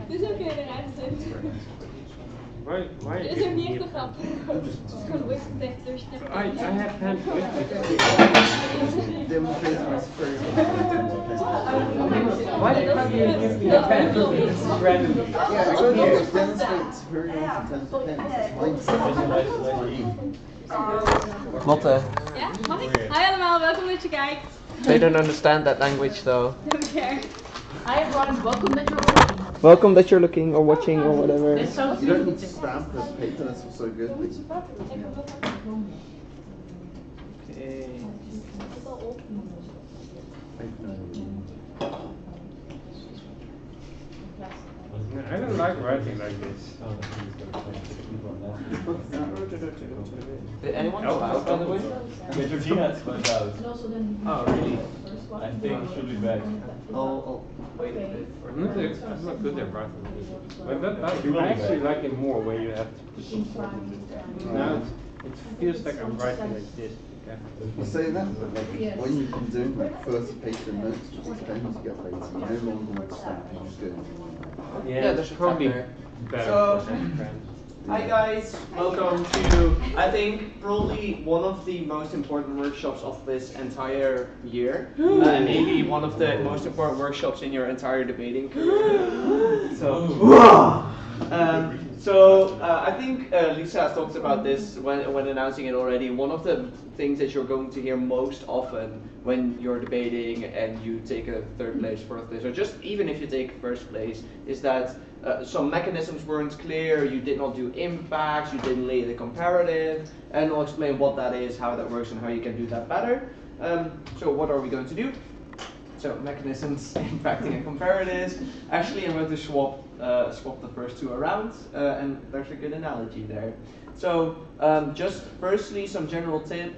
Dit is ook heel raar gezegd. Why Dit is ook niet echt een grap. Het is gewoon ooit gezegd door I have had Demonstrate my spirit. Why can't you give me a pen randomly? Yeah, it's only it demonstrates very often Lotte, Ja, mag ik? Hi allemaal, welkom dat je kijkt. they don't understand that language though. Don't care. Hi everyone, welcome that you're watching. Welcome that you're looking or watching or whatever. This sounds You don't need to stamp the paper, that's also good. Okay. I don't like writing like this. Did anyone go out by the way? Yeah, Georgina's went out. Oh really? I think she'll be back. Oh, wait a bit. I'm not good at writing like this. But I actually like it more when you have to put some thought into it. Now it feels like I'm writing like this. You say that, but like when you've been doing like 30 paper notes, just extend to get later, you no longer want to stamp, you just go. Yeah, there's probably there. better So- for some friends. Hi guys, welcome to, I think, probably one of the most important workshops of this entire year. And maybe one of the most important workshops in your entire debating career. I think Lisa has talked about this when announcing it already. One of the things that you're going to hear most often when you're debating and you take a third place, fourth place, or just even if you take first place, is that some mechanisms weren't clear, you did not do impacts, you didn't lay the comparative, and I'll explain what that is, how that works, and how you can do that better. So what are we going to do? So mechanisms, impacting, and comparatives. Actually, I'm going to swap the first two around, and there's a good analogy there. So just firstly, some general tip.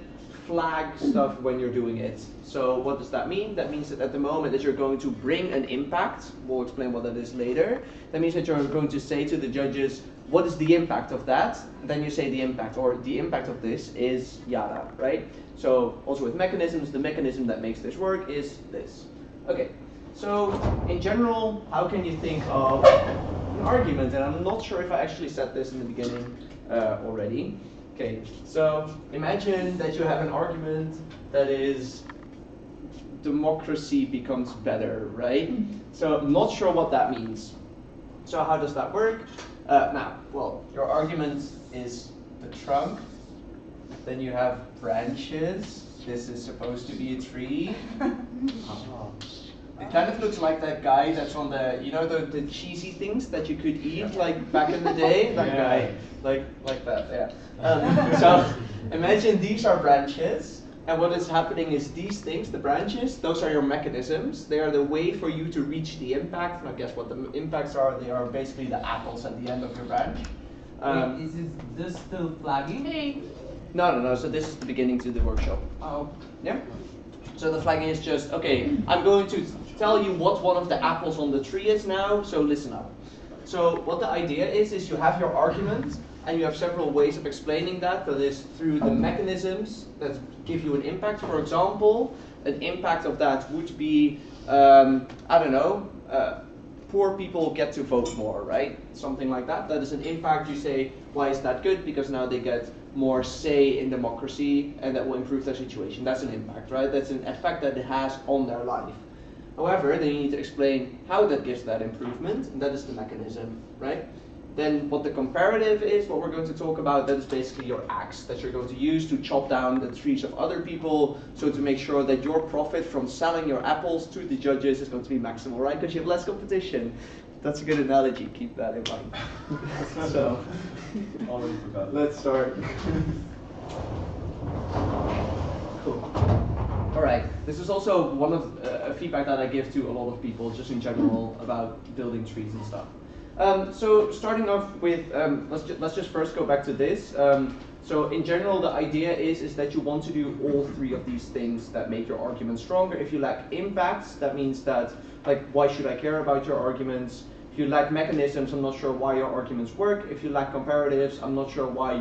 Flag stuff when you're doing it. So what does that mean? That means that at the moment that you're going to bring an impact, we'll explain what that is later, that means that you're going to say to the judges, what is the impact of that? And then you say the impact, or the impact of this is yada, right? So also with mechanisms, the mechanism that makes this work is this. Okay, so in general, how can you think of an argument? And I'm not sure if I actually said this in the beginning already. Okay, so imagine that you have an argument that is democracy becomes better, right? So I'm not sure what that means. So how does that work? Your argument is the trunk. Then you have branches. This is supposed to be a tree. It kind of looks like that guy that's on the, you know, the cheesy things that you could eat like back in the day. That guy, like that, yeah. So imagine these are branches, and what is happening is these things, the branches, those are your mechanisms. They are the way for you to reach the impact. And I guess what the impacts are, they are basically the apples at the end of your branch. Is this still flagging? No. So this is the beginning to the workshop. Oh. Yeah. So the flagging is just, okay, I'm going to tell you what one of the apples on the tree is now, so listen up. So what the idea is you have your argument, and you have several ways of explaining that. That is through the mechanisms that give you an impact. For example, an impact of that would be, poor people get to vote more, right? Something like that. That is an impact. You say, why is that good? Because now they get more say in democracy, and that will improve their situation. That's an impact, right? That's an effect that it has on their life. However, then you need to explain how that gives that improvement, and that is the mechanism, right? Then what the comparative is, what we're going to talk about, that is basically your axe that you're going to use to chop down the trees of other people, so to make sure that your profit from selling your apples to the judges is going to be maximal, right? Because you have less competition. That's a good analogy, keep that in mind. So, Already forgot. let's start. Cool. All right, this is also one of a feedback that I give to a lot of people, just in general, about building trees and stuff. So starting off with, let's just first go back to this. So in general, the idea is that you want to do all three of these things that make your argument stronger. If you lack impacts, that means that, like, why should I care about your arguments? If you lack mechanisms, I'm not sure why your arguments work. If you lack comparatives, I'm not sure why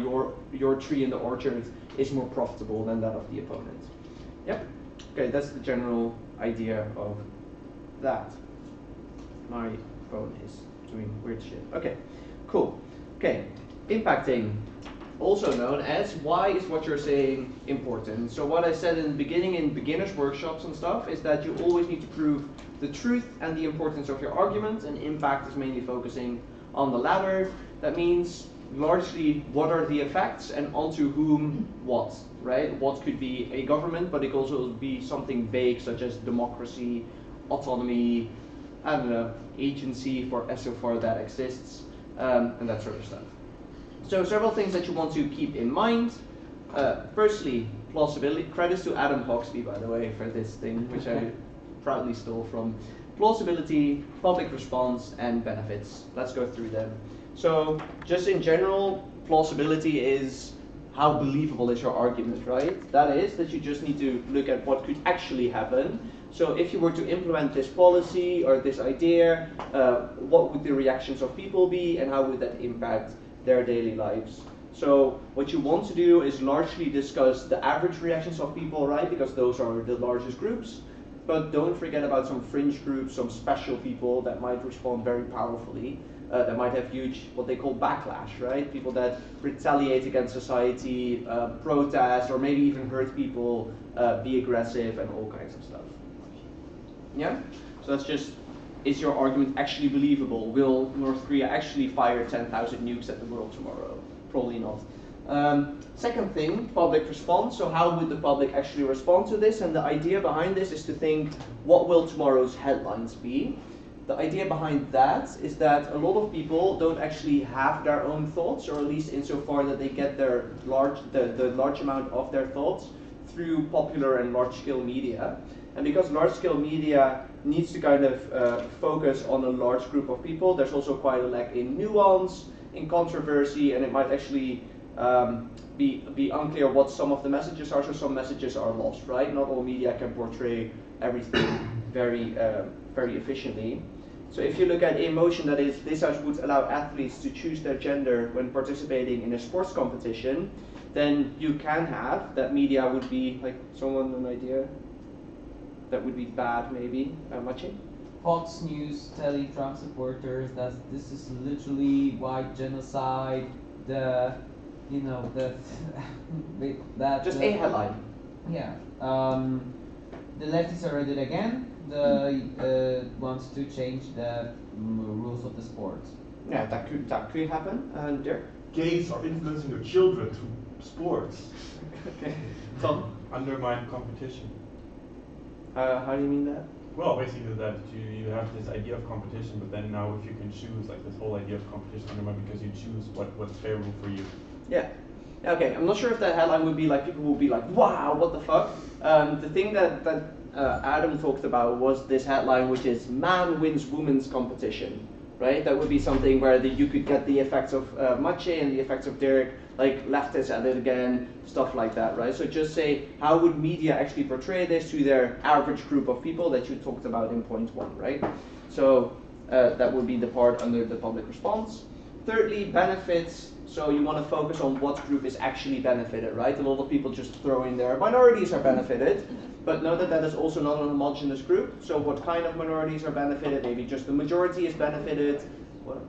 your tree in the orchard is more profitable than that of the opponent. Yep. Okay, that's the general idea of that. My phone is doing weird shit. Okay, cool. Okay, impacting, also known as why is what you're saying important. So what I said in the beginning in beginners workshops and stuff is that you always need to prove the truth and the importance of your argument, and impact is mainly focusing on the latter. That means largely what are the effects and onto whom what, right? What could be a government, but it could also be something vague such as democracy, autonomy, I don't know, agency for as so far that exists, and that sort of stuff. So several things that you want to keep in mind. Firstly, plausibility. Credits to Adam Hawksby, by the way, for this thing, which I proudly stole from. Plausibility, public response, and benefits. Let's go through them. So just in general, plausibility is how believable is your argument, right? That is that you just need to look at what could actually happen. So if you were to implement this policy or this idea, what would the reactions of people be, and how would that impact their daily lives? So what you want to do is largely discuss the average reactions of people, right? Because those are the largest groups. But don't forget about some fringe groups, some special people that might respond very powerfully, that might have huge, what they call backlash, right? People that retaliate against society, protest, or maybe even hurt people, be aggressive, and all kinds of stuff. Yeah? So that's just, is your argument actually believable? Will North Korea actually fire 10,000 nukes at the world tomorrow? Probably not. Second thing, public response. So how would the public actually respond to this? And the idea behind this is to think, what will tomorrow's headlines be? The idea behind that is that a lot of people don't actually have their own thoughts, or at least insofar that they get the large amount of their thoughts through popular and large-scale media. And because large-scale media needs to kind of focus on a large group of people, there's also quite a lack in nuance, in controversy, and it might actually be unclear what some of the messages are, so some messages are lost, right? Not all media can portray everything very efficiently. So if you look at emotion, that is, this would allow athletes to choose their gender when participating in a sports competition, then you can have that media would be, like, someone an idea? That would be bad, maybe. Maciej? Fox News telling Trump supporters that this is literally white genocide, that just a headline. Yeah. The leftists already did again. They want to change the rules of the sport. Yeah, that could happen. And Dirk? Gays are influencing your children through sports. Okay. Tom? Undermine competition. How do you mean that? Well, basically that you have this idea of competition, but then now if you can choose, like this whole idea of competition undermined because you choose what's favorable for you. Yeah. Okay, I'm not sure if that headline would be like, people will be like, wow, what the fuck? The thing that Adam talked about was this headline, which is man wins women's competition, right? That would be something where you could get the effects of Maciej and the effects of Dirk, like leftists at it again, stuff like that, right? So just say, how would media actually portray this to their average group of people that you talked about in point 1, right? So that would be the part under the public response. Thirdly, benefits. So you want to focus on what group is actually benefited, right? A lot of people just throw in there, minorities are benefited, but know that that is also not a homogeneous group. So what kind of minorities are benefited? Maybe just the majority is benefited. What?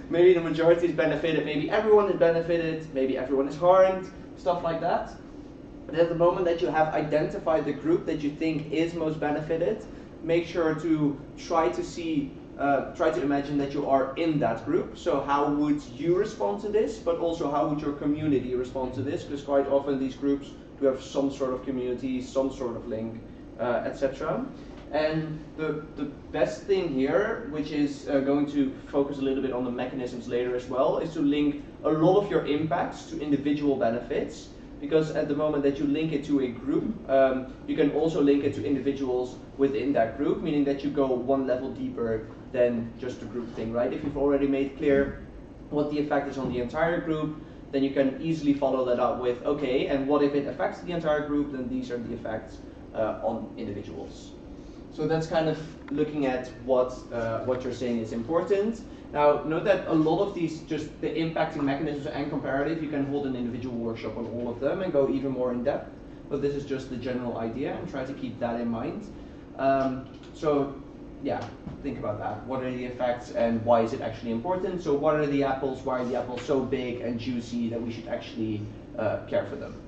Maybe the majority is benefited, maybe everyone is benefited, maybe everyone is harmed, stuff like that. But at the moment that you have identified the group that you think is most benefited, make sure to try to imagine that you are in that group. So how would you respond to this, but also how would your community respond to this? Because quite often these groups do have some sort of community, some sort of link, etc. And the best thing here, which is going to focus a little bit on the mechanisms later as well, is to link a lot of your impacts to individual benefits. Because at the moment that you link it to a group, you can also link it to individuals within that group, meaning that you go one level deeper than just the group thing, right? If you've already made clear what the effect is on the entire group, then you can easily follow that up with, okay, and what if it affects the entire group, then these are the effects on individuals. So that's kind of looking at what you're saying is important. Now, note that a lot of these, just the impacting mechanisms and comparative, you can hold an individual workshop on all of them and go even more in depth. But this is just the general idea, and try to keep that in mind. So yeah, think about that. What are the effects and why is it actually important? So what are the apples? Why are the apples so big and juicy that we should actually care for them?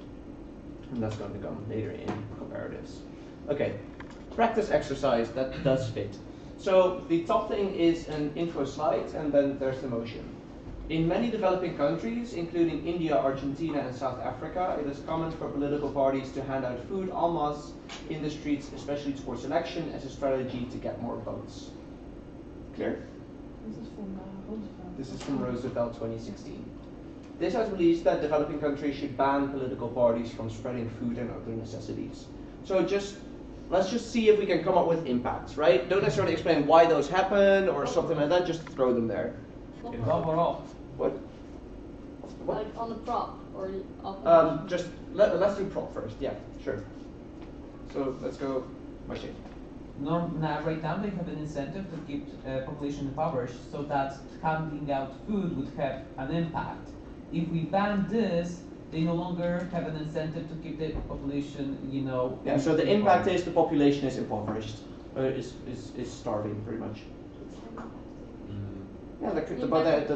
And that's going to come later in comparatives. Okay, practice exercise that does fit. So the top thing is an info slide, and then there's the motion. In many developing countries, including India, Argentina, and South Africa, it is common for political parties to hand out food en masse in the streets, especially towards election, as a strategy to get more votes. Clear? This is from Roosevelt. This is from Roosevelt 2016. This has released that developing countries should ban political parties from spreading food and other necessities. So let's just see if we can come up with impacts, right? Don't necessarily explain why those happen or something like that, just throw them there. Involve or off? What? Like on the prop or the opposition? Let's do prop first, yeah, sure. So let's go, Marcin. Now, right now they have an incentive to keep population impoverished, so that handing out food would have an impact. If we ban this, they no longer have an incentive to keep the population, Yeah, so the impact is the population is impoverished, is starving pretty much. Yeah, that could, but that's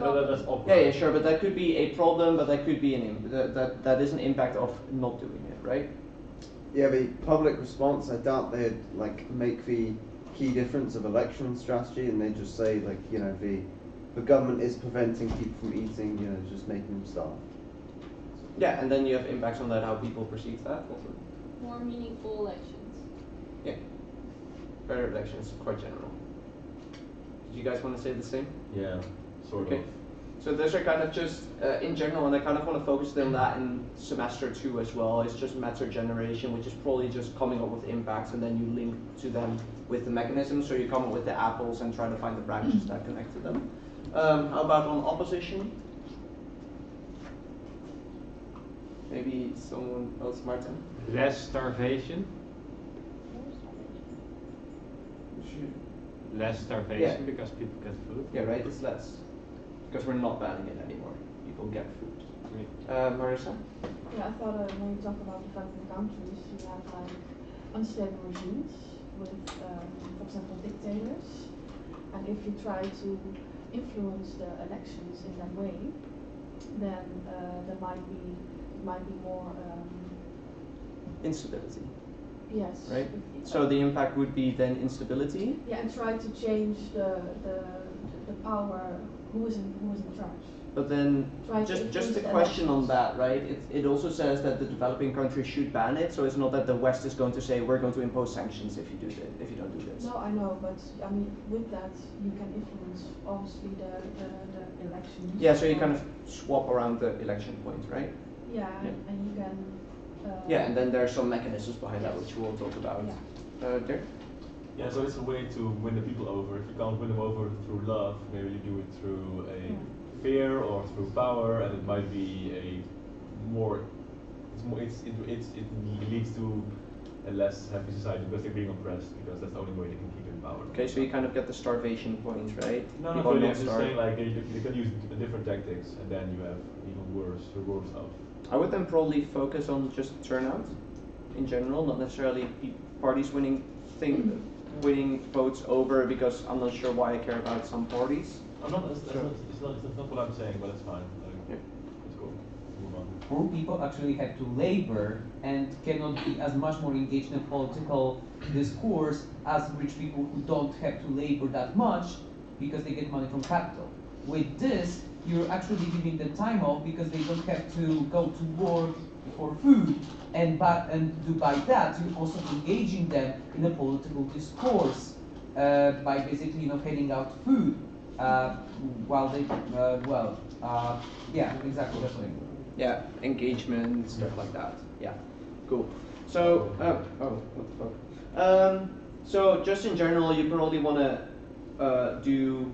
yeah, sure, but that could be a problem, but that could be that is an impact of not doing it, right? Yeah, the public response, I doubt they'd make the key difference of election strategy, and they just say the government is preventing people from eating, just making them starve. Yeah, and then you have impacts on that, how people perceive that also. More meaningful elections. Yeah, better elections, quite general. Did you guys want to say the same? Yeah, sort Okay. of. So those are kind of just in general, and I kind of want to focus on that in semester 2 as well. It's just matter generation, which is probably just coming up with impacts, and then you link to them with the mechanisms. So you come up with the apples and try to find the branches that connect to them. How about on opposition? Maybe someone else, Martin? Less starvation. Less starvation because people get food. Yeah, right, it's less. Because we're not banning it anymore. People get food. Marissa? Yeah, I thought when you talk about developing countries, you have unstable regimes with, for example, dictators. And if you try to influence the elections in that way, then there might be more Instability. yes. Right? So the impact would be then instability. Yeah, and try to change the power, who is in charge. But then, Try to just influence a the question on elections. that, right? It also says that the developing countries should ban it, so it's not that the West is going to say we're going to impose sanctions if you don't do this. No, I know, but I mean, with that, you can influence obviously the elections. Yeah, so you kind of swap around the election point, right? Yeah, Yeah. and you can. Yeah, and then there are some mechanisms behind that which we'll talk about. Yeah. Dirk? Yeah, so it's a way to win the people over. If you can't win them over through love, maybe you do it through a fear or through power, and it might be it leads to a less happy society because they're being oppressed, because that's the only way they can keep in power. Okay, so you kind of get the starvation point, right? No, People really, not I'm just starve. saying you can use different tactics, and then you have even worse off. I would then probably focus on just turnout in general, not necessarily parties winning votes over, because I'm not sure why I care about some parties. That's not what I'm saying, but it's fine. It's cool. Move on. Poor people actually have to labor and cannot be as much more engaged in political discourse as rich people who don't have to labor that much because they get money from capital. With this, you're actually giving them time off because they don't have to go to work for food, and by that you're also engaging them in a political discourse by basically handing out food while they yeah, exactly, that's what I mean. Yeah, engagement, stuff like that. Yeah, cool. So, what the fuck? So just in general, you probably want to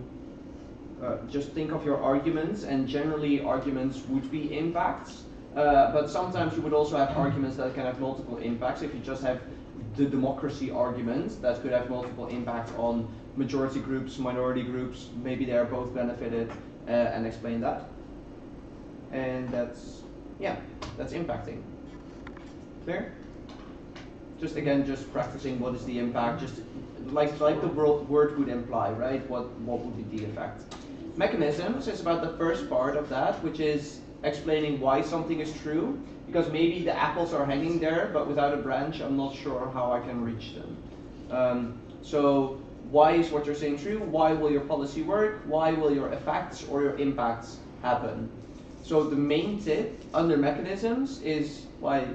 just think of your arguments, and generally arguments would be impacts, but sometimes you would also have arguments that can have multiple impacts. If you just have the democracy arguments, that could have multiple impacts on majority groups, minority groups, maybe they are both benefited, and explain that. And that's impacting. Clear? Just again, just practicing what is the impact, just like the word would imply, right? What would be the effect? Mechanisms is about the first part of that, which is explaining why something is true, because maybe the apples are hanging there, but without a branch, I'm not sure how I can reach them. So why is what you're saying true? Why will your policy work? Why will your effects or your impacts happen? So the main tip under mechanisms is why,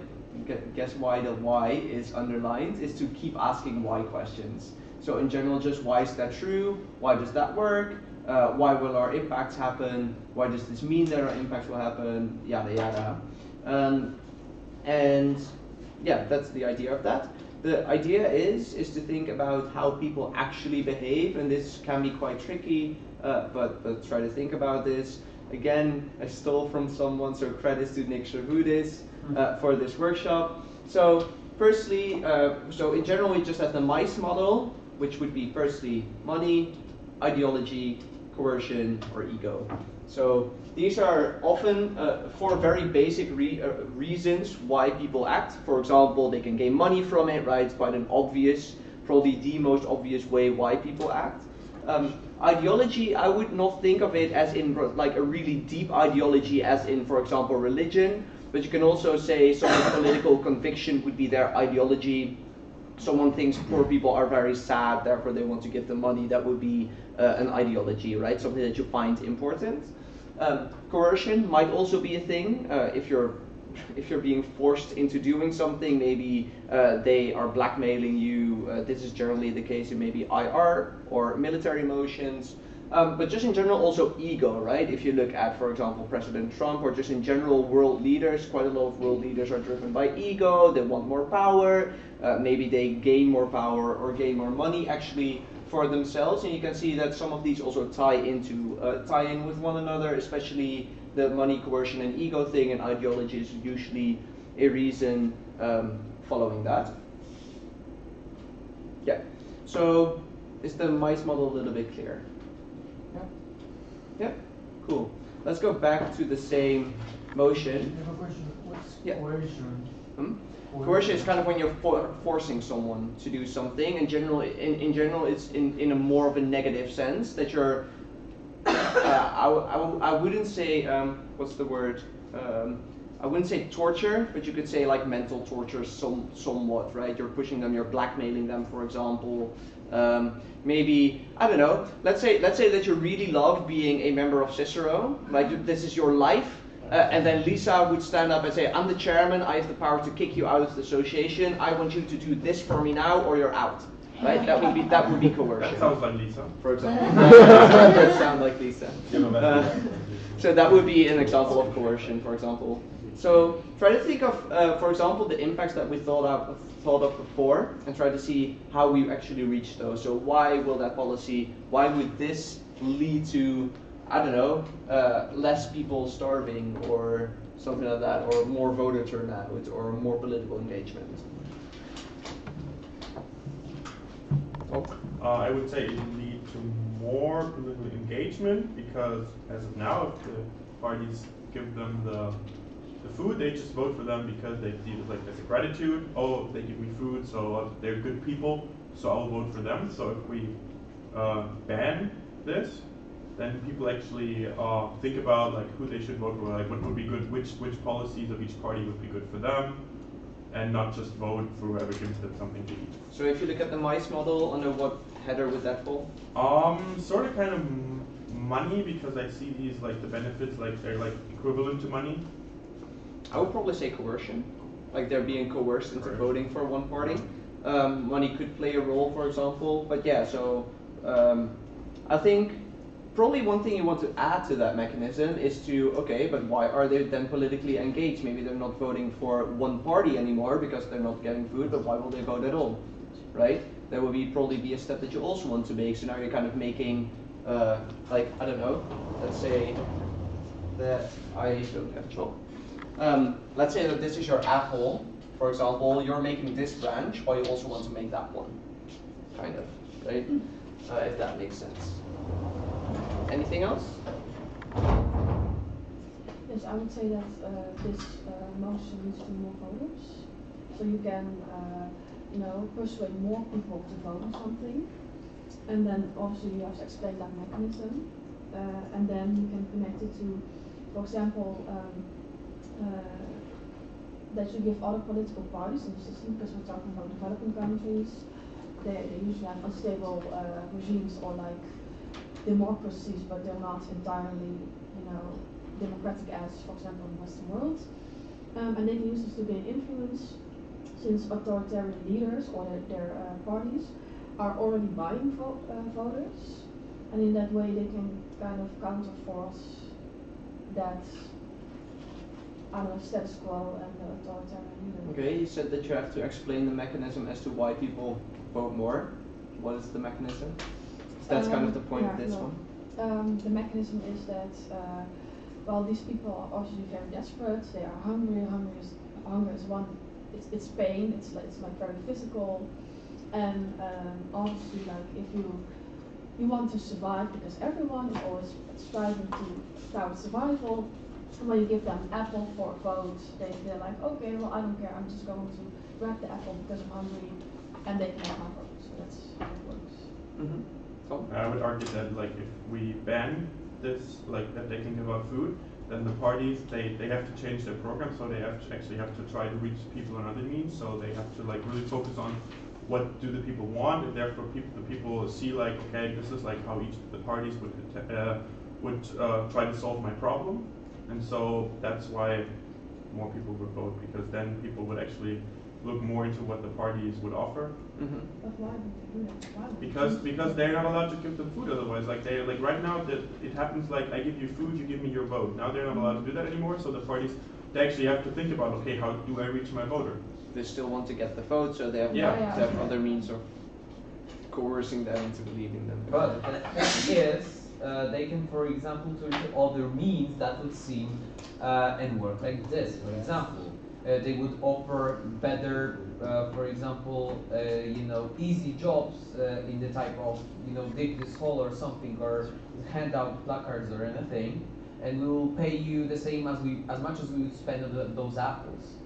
guess why the why is underlined, is to keep asking why questions. So in general, just why is that true? Why does that work? Why will our impacts happen? Why does this mean that our impacts will happen? Yada yada. And yeah, that's the idea of that. The idea is to think about how people actually behave, and this can be quite tricky, but try to think about this. Again, I stole from someone, so credits to Nick Sherwoodis for this workshop. So firstly, so in general we just have the mice model, which would be firstly money, ideology, coercion, or ego. So these are often four very basic reasons why people act. For example, they can gain money from it, right? It's quite an obvious, probably the most obvious way why people act. Ideology, I would not think of it as in like a really deep ideology as in, for example, religion, but you can also say someone's political conviction would be their ideology. Someone thinks poor people are very sad, therefore they want to give them money. That would be an ideology, right? Something that you find important. Coercion might also be a thing. If you're being forced into doing something, maybe they are blackmailing you. This is generally the case in maybe IR or military motions. But just in general, also ego, right? If you look at, for example, President Trump, or just in general world leaders, quite a lot of world leaders are driven by ego. They want more power. Maybe they gain more power or gain more money actually for themselves. And you can see that some of these also tie in with one another, especially the money, coercion, and ego thing. And ideology is usually a reason following that. Yeah. So is the mice model a little bit clear? Yeah, cool. Let's go back to the same motion. I have a question. What's coercion? Coercion is kind of when you're forcing someone to do something. In general, it's in a more of a negative sense that you're. I wouldn't say what's the word. I wouldn't say torture, but you could say like mental torture, somewhat, right? You're pushing them, you're blackmailing them, for example. Maybe, I don't know, let's say that you really love being a member of Cicero, like this is your life, and then Lisa would stand up and say, I'm the chairman, I have the power to kick you out of the association, I want you to do this for me now or you're out. Right? That would be coercion. That sounds like Lisa. For example. That does sound like Lisa. So that would be an example of coercion, for example. So try to think of, for example, the impacts that we thought of before, and try to see how we actually reach those. So why will that policy, why would this lead to, I don't know, less people starving or something like that, or more voter turnout, or more political engagement? I would say it would lead to more political engagement, because as of now, if the parties give them the food, they just vote for them because they feel like there's a gratitude. Oh, they give me food, so they're good people, so I'll vote for them. So if we ban this, then people actually think about like who they should vote for, like what would be good, which policies of each party would be good for them, and not just vote for whoever gives them something to eat. So if you look at the mice model, under what header would that fall? Sort of kind of money, because I see these like the benefits, like they're like equivalent to money. I would probably say coercion, like they're being coerced into voting for one party. Money could play a role, for example, but yeah, so I think probably one thing you want to add to that mechanism is to, okay, but why are they then politically engaged? Maybe they're not voting for one party anymore because they're not getting food, but why will they vote at all, right? That would probably be a step that you also want to make. So now you're kind of making, like, I don't know, let's say that I don't have chalk. Let's say that this is your apple, for example, you're making this branch, but you also want to make that one, kind of, right? If that makes sense. Anything else? Yes, I would say that this motion leads to more voters. So you can persuade more people to vote on something. And then obviously you have to explain that mechanism, and then you can connect it to, for example, that you give other political parties in the system, because we're talking about developing countries. They usually have unstable regimes or like democracies, but they're not entirely, democratic as, for example, in the Western world. And they can use this to gain influence, since authoritarian leaders or their parties are already buying voters, and in that way they can kind of counterforce that status quo and the authoritarian leader. Okay, you said that you have to explain the mechanism as to why people vote more. What is the mechanism? That's kind of the point of this one. The mechanism is that, these people are obviously very desperate. They are hungry. Hunger is one. It's pain. It's like very physical, and obviously, like if you want to survive, because everyone is always striving towards survival. And when you give them an apple for a vote, they're like, okay, well, I don't care. I'm just going to grab the apple because I'm hungry, and they can have my vote. So that's how it works. Mm-hmm. I would argue that like if we ban this, like that they can give out food, then the parties they have to change their program, so they actually have to try to reach people on other means. So they have to like really focus on what do the people want, and therefore the people see like, okay, this is like how each of the parties would try to solve my problem, and so that's why more people would vote, because then people would actually look more into what the parties would offer. Mm-hmm. But why would they do that? Why would Because they're not allowed to give them food otherwise. Like right now it happens like I give you food, you give me your vote. Now they're not allowed to do that anymore. So the parties they actually have to think about, okay, how do I reach my voter? They still want to get the vote, so they have, Yeah. they have other means of coercing them into believing them. But the thing is, they can, for example, turn to other means that would seem and work like this. For example, they would offer better, for example, easy jobs in the type of, dig this hole or something, or hand out placards or anything, and we will pay you the same as much as we would spend on those apples.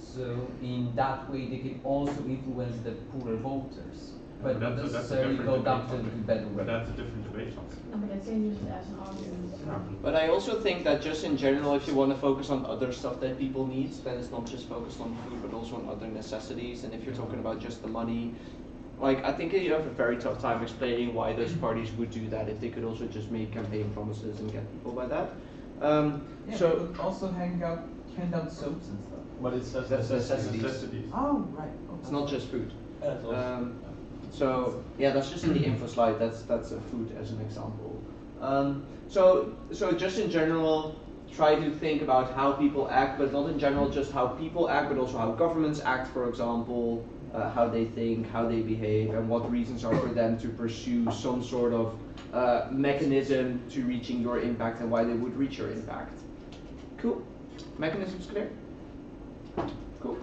So in that way, they can also influence the poorer voters, but not necessarily go down to the better way. But that's a different debate. but they can use it as an argument. Yeah. But I also think that just in general, if you want to focus on other stuff that people need, then it's not just focused on food, but also on other necessities. And if you're talking about just the money, like I think you have a very tough time explaining why those parties would do that if they could also just make campaign promises and get people by that. They could also hand out soaps and stuff. But it says That's necessities. Necessities. Oh, right. It's not just food. Yeah, it's also- So yeah, that's just in the info slide. That's a food as an example. So just in general, try to think about how people act, but not in general just how people act, but also how governments act, for example, how they think, how they behave, and what reasons are for them to pursue some sort of mechanism to reaching your impact and why they would reach your impact. Cool. Mechanisms clear? Cool.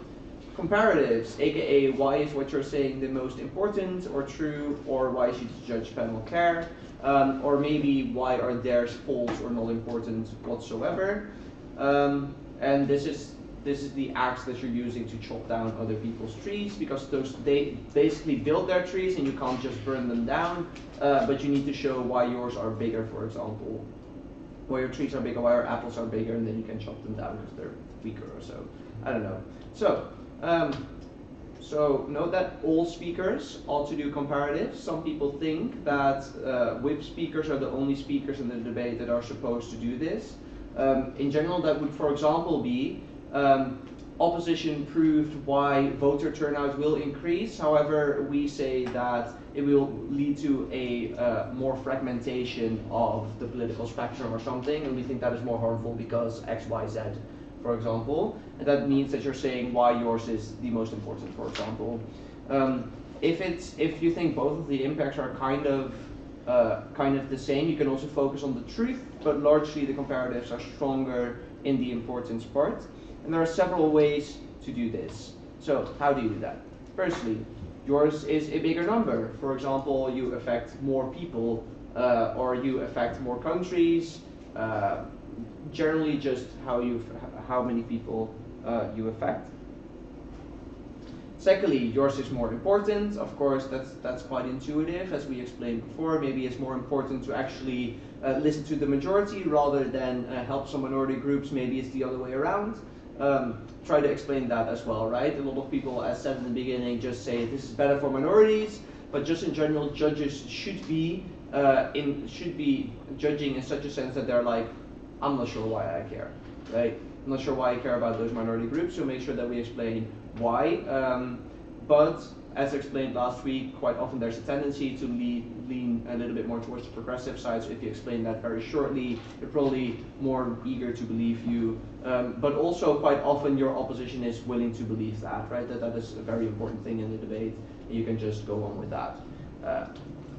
Comparatives, aka why is what you're saying the most important or true, or why should the judge panel care, or maybe why are theirs false or not important whatsoever. And this is the axe that you're using to chop down other people's trees, because they basically build their trees and you can't just burn them down, but you need to show why yours are bigger, for example. Why your trees are bigger, why your apples are bigger, and then you can chop them down because they're weaker or so. I don't know. So note that all speakers ought to do comparatives. Some people think that whip speakers are the only speakers in the debate that are supposed to do this. In general, that would, for example, be opposition proved why voter turnout will increase. However, we say that it will lead to a more fragmentation of the political spectrum or something, and we think that is more harmful because X, Y, Z, for example. And that means that you're saying why yours is the most important, for example. If you think both of the impacts are kind of the same, you can also focus on the truth, but largely the comparatives are stronger in the importance part. And there are several ways to do this. So how do you do that? Firstly, yours is a bigger number. For example, you affect more people, or you affect more countries. Generally, just how many people you affect. Secondly, yours is more important. Of course, that's quite intuitive, as we explained before. Maybe it's more important to actually listen to the majority rather than help some minority groups. Maybe it's the other way around. Try to explain that as well, right? A lot of people, as said in the beginning, just say this is better for minorities, but just in general, judges should be judging in such a sense that they're like, I'm not sure why I care, right? I'm not sure why I care about those minority groups, so make sure that we explain why. But as explained last week, quite often there's a tendency to lean a little bit more towards the progressive side. So if you explain that very shortly, they're probably more eager to believe you. But also quite often your opposition is willing to believe that, right? That is a very important thing in the debate. And you can just go on with that.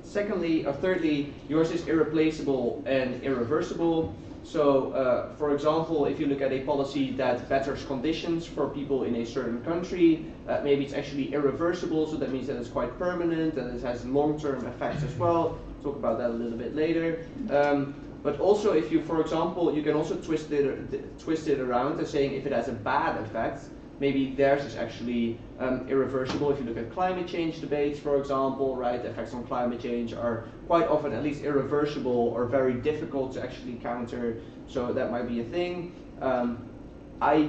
Thirdly, yours is irreplaceable and irreversible. So, for example, if you look at a policy that betters conditions for people in a certain country, maybe it's actually irreversible, so that means that it's quite permanent and it has long-term effects as well. Talk about that a little bit later. But also, if you, for example, you can also twist it around as saying if it has a bad effect, maybe theirs is actually irreversible. If you look at climate change debates, for example, right, the effects on climate change are quite often at least irreversible or very difficult to actually counter, so that might be a thing. I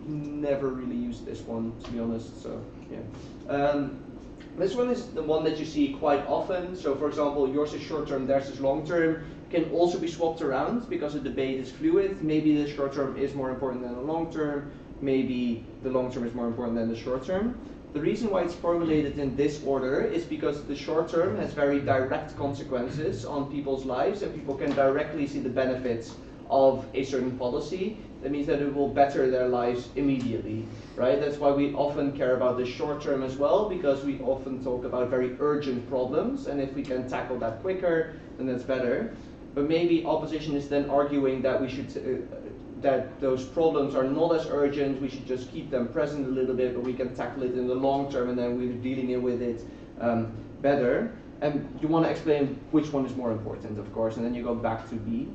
never really use this one, to be honest, so yeah. This one is the one that you see quite often. So for example, yours is short term, theirs is long term. Can also be swapped around because the debate is fluid. Maybe the short term is more important than the long term. Maybe the long term is more important than the short term. The reason why it's formulated in this order is because the short term has very direct consequences on people's lives, and people can directly see the benefits of a certain policy. That means that it will better their lives immediately, right? That's why we often care about the short term as well, because we often talk about very urgent problems, and if we can tackle that quicker, then that's better. But maybe opposition is then arguing that we should that those problems are not as urgent, we should just keep them present a little bit, but we can tackle it in the long term, and then we're dealing with it better. And you want to explain which one is more important, of course, and then you go back to B.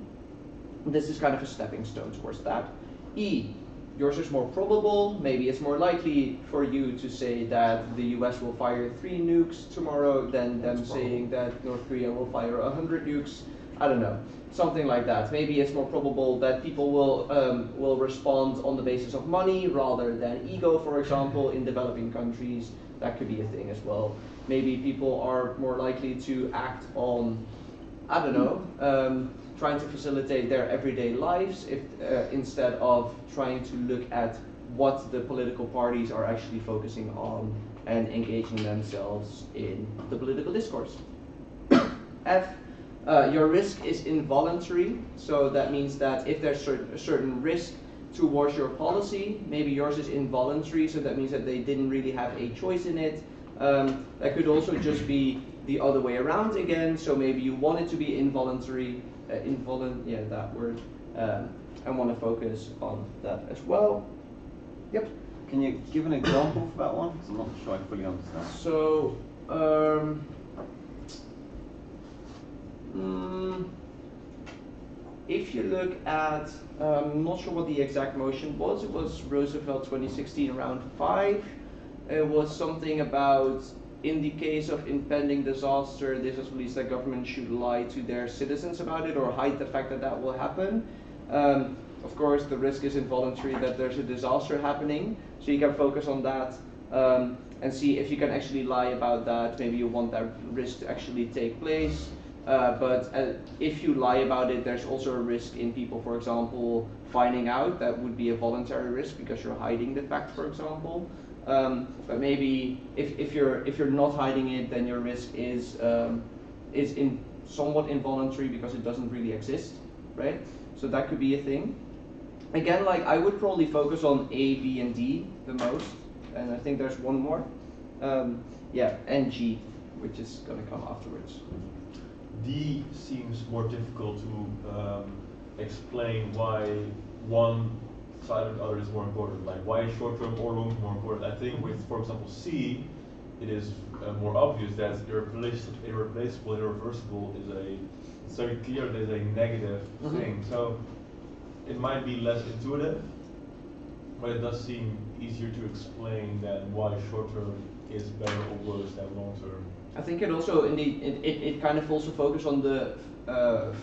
This is kind of a stepping stone towards that. E, yours is more probable. Maybe it's more likely for you to say that the US will fire 3 nukes tomorrow than them saying that North Korea will fire 100 nukes. I don't know, something like that. Maybe it's more probable that people will respond on the basis of money rather than ego, for example, in developing countries. That could be a thing as well. Maybe people are more likely to act on, I don't know, trying to facilitate their everyday lives if, instead of trying to look at what the political parties are actually focusing on and engaging themselves in the political discourse. F, your risk is involuntary, so that means that if there's a certain risk towards your policy, maybe yours is involuntary, so that means that they didn't really have a choice in it. That could also just be the other way around again, so maybe you want it to be involuntary, that word, and want to focus on that as well. Yep. Can you give an example for that one? Because I'm not sure I fully understand. So, if you look at, I'm not sure what the exact motion was. It was Roosevelt 2016 round 5. It was something about, in the case of impending disaster, this is released that government should lie to their citizens about it or hide the fact that that will happen. Of course, the risk is involuntary that there's a disaster happening, so you can focus on that and see if you can actually lie about that. Maybe you want that risk to actually take place. But if you lie about it, there's also a risk in people, for example, finding out. That would be a voluntary risk because you're hiding the fact, for example. But maybe if you're not hiding it, then your risk is somewhat involuntary because it doesn't really exist, right? So that could be a thing. Again, like I would probably focus on A, B, and D the most, and I think there's one more. And G, which is going to come afterwards. D seems more difficult to explain why one side or the other is more important. Like why is short term or long term more important? I think with, for example, C, it is more obvious that irreplaceable, irreversible is it's very clear there's a negative thing. So it might be less intuitive, but it does seem easier to explain than why short term is better or worse than long term. I think it also indeed it kind of also focuses on the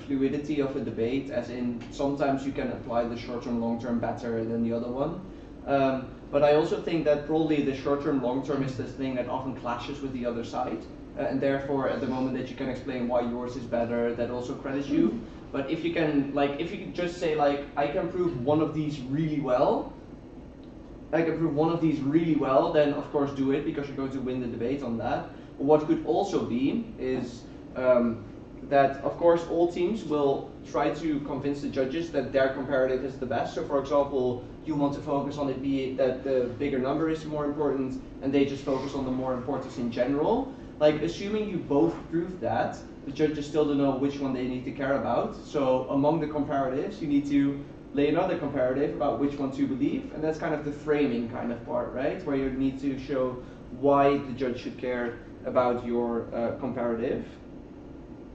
fluidity of a debate, as in sometimes you can apply the short term long term better than the other one. But I also think that probably the short term long term is this thing that often clashes with the other side, and therefore at the moment that you can explain why yours is better, that also credits you. But if you can just say like, I can prove one of these really well, then of course do it, because you're going to win the debate on that. But what could also be is that of course all teams will try to convince the judges that their comparative is the best. So for example, you want to focus on it be that the bigger number is more important, and they just focus on the more importance in general. Like, assuming you both prove that, the judges still don't know which one they need to care about. So among the comparatives, you need to lay another comparative about which one to believe, and that's kind of the framing kind of part, right? Where you need to show why the judge should care about your comparative.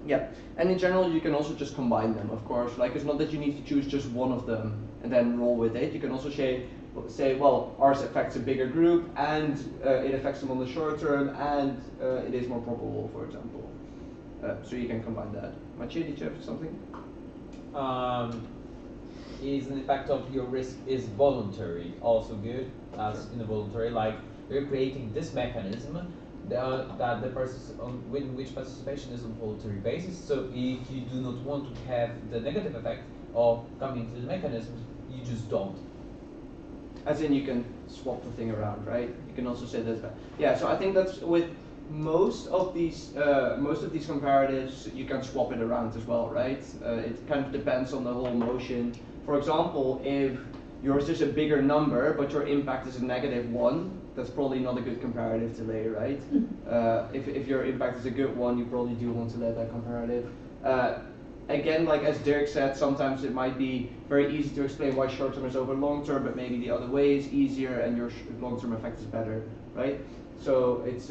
Yeah, and in general, you can also just combine them, of course. Like, it's not that you need to choose just one of them and then roll with it. You can also say, well, ours affects a bigger group, and it affects them on the short term, and it is more probable, for example. So you can combine that. Mathieu, did you have something? Is an effect of your risk is voluntary also good as involuntary? Like, you're creating this mechanism that the person with which participation is on voluntary basis. So if you do not want to have the negative effect of coming to the mechanism, you just don't. As in, you can swap the thing around, right? You can also say that. Yeah. So I think that's with most of these comparatives, you can swap it around as well, right? It kind of depends on the whole motion. For example, if yours is a bigger number, but your impact is a -1, that's probably not a good comparative to lay, right? If your impact is a good one, you probably do want to lay that comparative. Again, like as Dirk said, sometimes it might be very easy to explain why short term is over long term, but maybe the other way is easier and your long term effect is better, right? So it's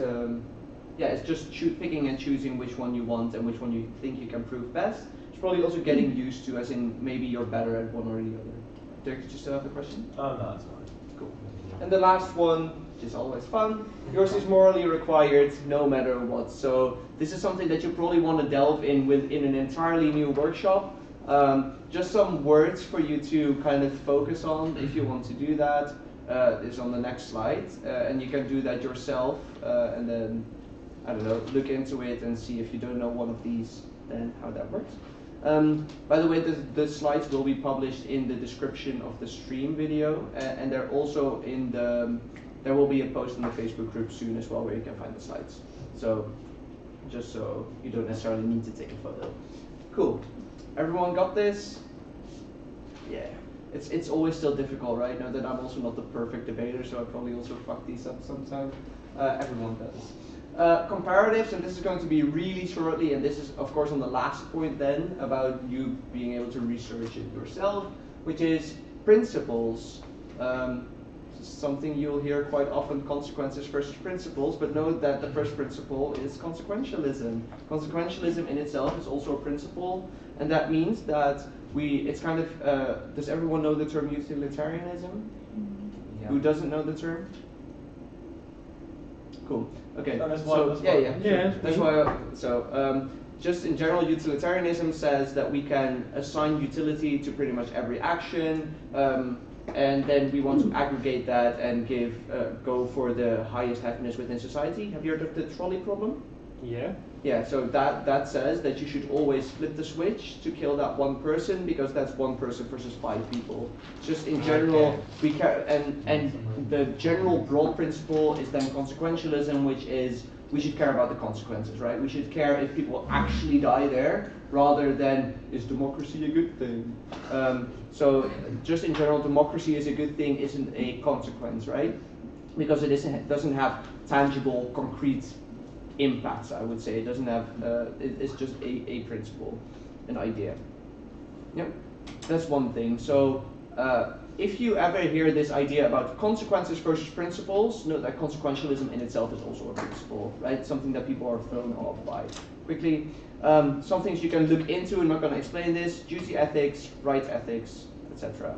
it's just picking and choosing which one you want and which one you think you can prove best. It's probably also getting used to, as in maybe you're better at one or the other. Dirk, did you still have the question? Oh, no, it's fine. Cool. And the last one, which is always fun, yours is morally required no matter what. So this is something that you probably want to delve in in an entirely new workshop. Just some words for you to kind of focus on if you want to do that. Is on the next slide, and you can do that yourself, and then, I don't know, look into it and see if you don't know one of these, then how that works. By the way, the slides will be published in the description of the stream video, and they're also there will be a post in the Facebook group soon as well where you can find the slides. So, just so you don't necessarily need to take a photo. Cool. Everyone got this? Yeah. It's always still difficult, right? Know that I'm also not the perfect debater, so I probably also fuck these up sometimes. Everyone does. Comparatives, and this is going to be really shortly, and this is of course on the last point then about you being able to research it yourself, which is principles. Something you'll hear quite often, consequences versus principles, but note that the first principle is consequentialism. Consequentialism in itself is also a principle, and that means that it's kind of, does everyone know the term utilitarianism? Yeah. Who doesn't know the term? Cool. Okay. That's why. Just in general, utilitarianism says that we can assign utility to pretty much every action, and then we want to aggregate that and go for the highest happiness within society. Have you heard of the trolley problem? Yeah. Yeah, so that says that you should always flip the switch to kill that one person, because that's one person versus 5 people. Just in general, we care, and the general broad principle is then consequentialism, which is we should care about the consequences, right? We should care if people actually die there, rather than is democracy a good thing? So just in general, democracy is a good thing isn't a consequence, right? Because it doesn't have tangible, concrete impacts, I would say. It doesn't have, it's just a principle, an idea. Yep, that's one thing. So if you ever hear this idea about consequences versus principles, note that consequentialism in itself is also a principle, right? Something that people are thrown off by. Quickly, some things you can look into, I'm not going to explain this, duty ethics, rights ethics, etc.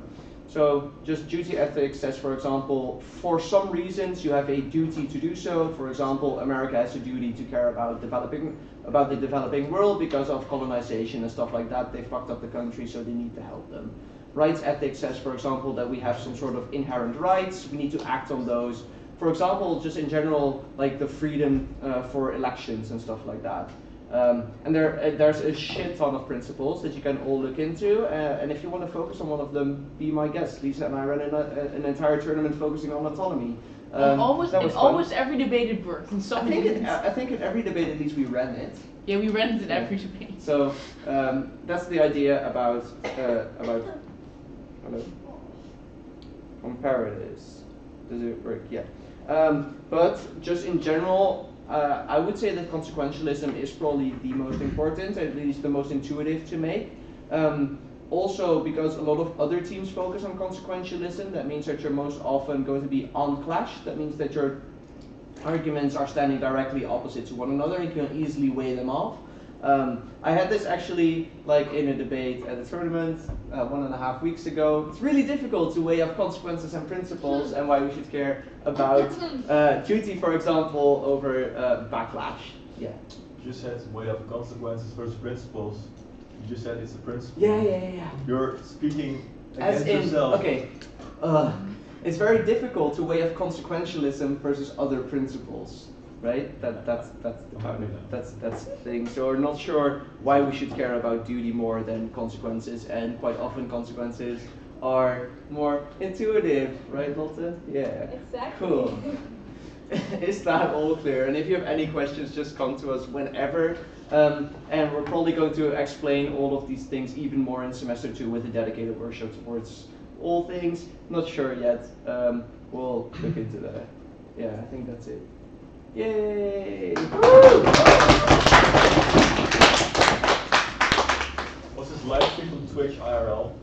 So just duty ethics says, for example, for some reasons you have a duty to do so. For example, America has a duty to care about the developing world because of colonization and stuff like that. They fucked up the country, so they need to help them. Rights ethics says, for example, that we have some sort of inherent rights. We need to act on those. For example, just in general, like the freedom for elections and stuff like that. And there's a shit ton of principles that you can all look into, and if you want to focus on one of them, be my guest. Lisa and I ran an entire tournament focusing on autonomy. Almost every debate it worked, and some didn't. I think in every debate at least we ran it. Yeah, we ran it in every debate. So that's the idea about comparatives. Does it work? Yeah. But just in general, I would say that consequentialism is probably the most important, at least the most intuitive to make. Also, because a lot of other teams focus on consequentialism, that means that you're most often going to be on clash. That means that your arguments are standing directly opposite to one another, and you can easily weigh them off. I had this actually like in a debate at a tournament 1.5 weeks ago. It's really difficult to weigh up consequences and principles and why we should care about duty, for example, over backlash. Yeah. You just said weigh up consequences versus principles. You just said it's a principle. Yeah. You're speaking As against in, yourself. okay. It's very difficult to weigh up consequentialism versus other principles. Right? That's the thing. So we're not sure why we should care about duty more than consequences, and quite often consequences are more intuitive, right, Lotte? Yeah. Exactly. Cool. Is that all clear? And if you have any questions, just come to us whenever. And we're probably going to explain all of these things even more in semester 2 with a dedicated workshop towards all things. Not sure yet. We'll look into that. Yeah, I think that's it. Yay! Was this live stream on Twitch IRL?